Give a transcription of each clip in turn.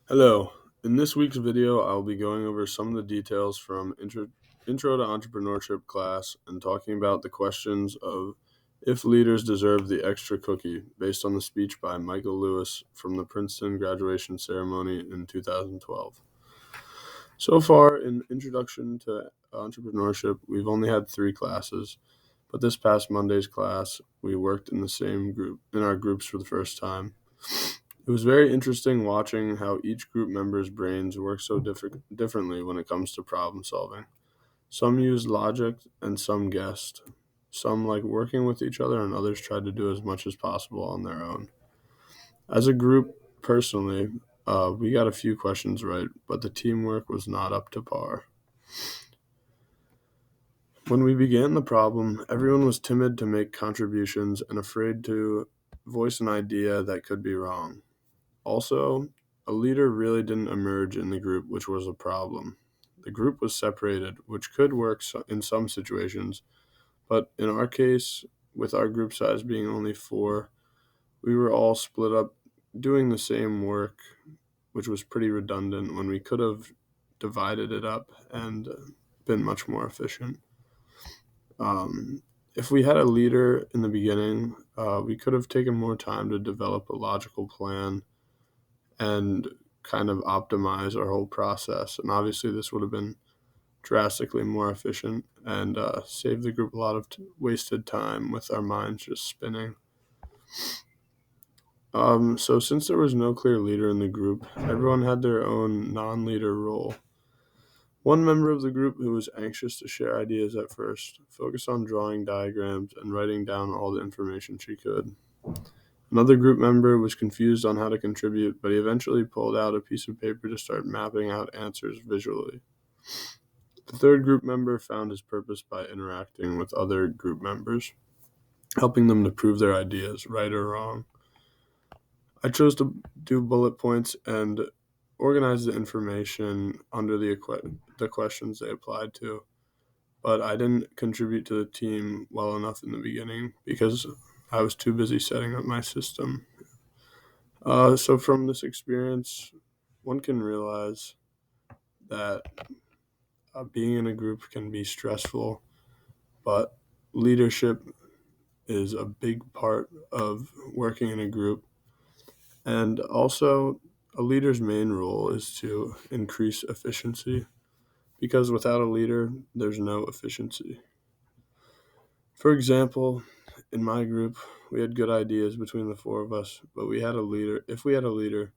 Hello. In this week's video, I'll be going over some of the details from Intro to Entrepreneurship class and talking about the questions of if leaders deserve the extra cookie based on the speech by Michael Lewis from the Princeton graduation ceremony in 2012. So far in Introduction to Entrepreneurship, we've only had 3 classes, but this past Monday's class, we worked in the same group in our groups for the first time. It was very interesting watching how each group member's brains work so differently when it comes to problem solving. Some used logic and some guessed. Some like working with each other, and others tried to do as much as possible on their own. As a group, personally, we got a few questions right, but the teamwork was not up to par. When we began the problem, everyone was timid to make contributions and afraid to voice an idea that could be wrong. Also, a leader really didn't emerge in the group, which was a problem. The group was separated, which could work in some situations, but in our case, with our group size being only 4, we were all split up doing the same work, which was pretty redundant when we could have divided it up and been much more efficient. If we had a leader in the beginning, we could have taken more time to develop a logical plan and kind of optimize our whole process. And obviously, this would have been drastically more efficient and saved the group a lot of wasted time with our minds just spinning. So since there was no clear leader in the group, everyone had their own non-leader role. One member of the group who was anxious to share ideas at first focused on drawing diagrams and writing down all the information she could. Another group member was confused on how to contribute, but he eventually pulled out a piece of paper to start mapping out answers visually. The third group member found his purpose by interacting with other group members, helping them to prove their ideas, right or wrong. I chose to do bullet points and organize the information under the questions they applied to, but I didn't contribute to the team well enough in the beginning because I was too busy setting up my system. So from this experience, one can realize that being in a group can be stressful, but leadership is a big part of working in a group. And also, a leader's main role is to increase efficiency because without a leader, there's no efficiency. For example, in my group, we had good ideas between the 4 of us, but we had a leader. If we had a leader,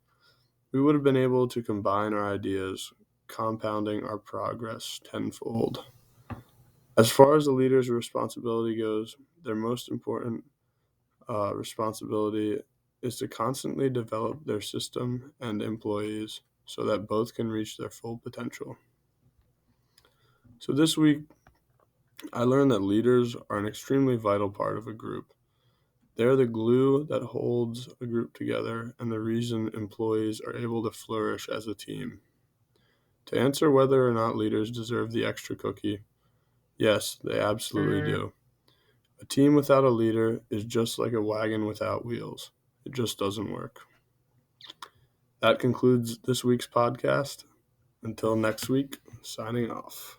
we would have been able to combine our ideas, compounding our progress tenfold. As far as the leader's responsibility goes, their most important responsibility is to constantly develop their system and employees so that both can reach their full potential. So this week, I learned that leaders are an extremely vital part of a group. They're the glue that holds a group together and the reason employees are able to flourish as a team. To answer whether or not leaders deserve the extra cookie, yes, they absolutely do. A team without a leader is just like a wagon without wheels. It just doesn't work. That concludes this week's podcast. Until next week, signing off.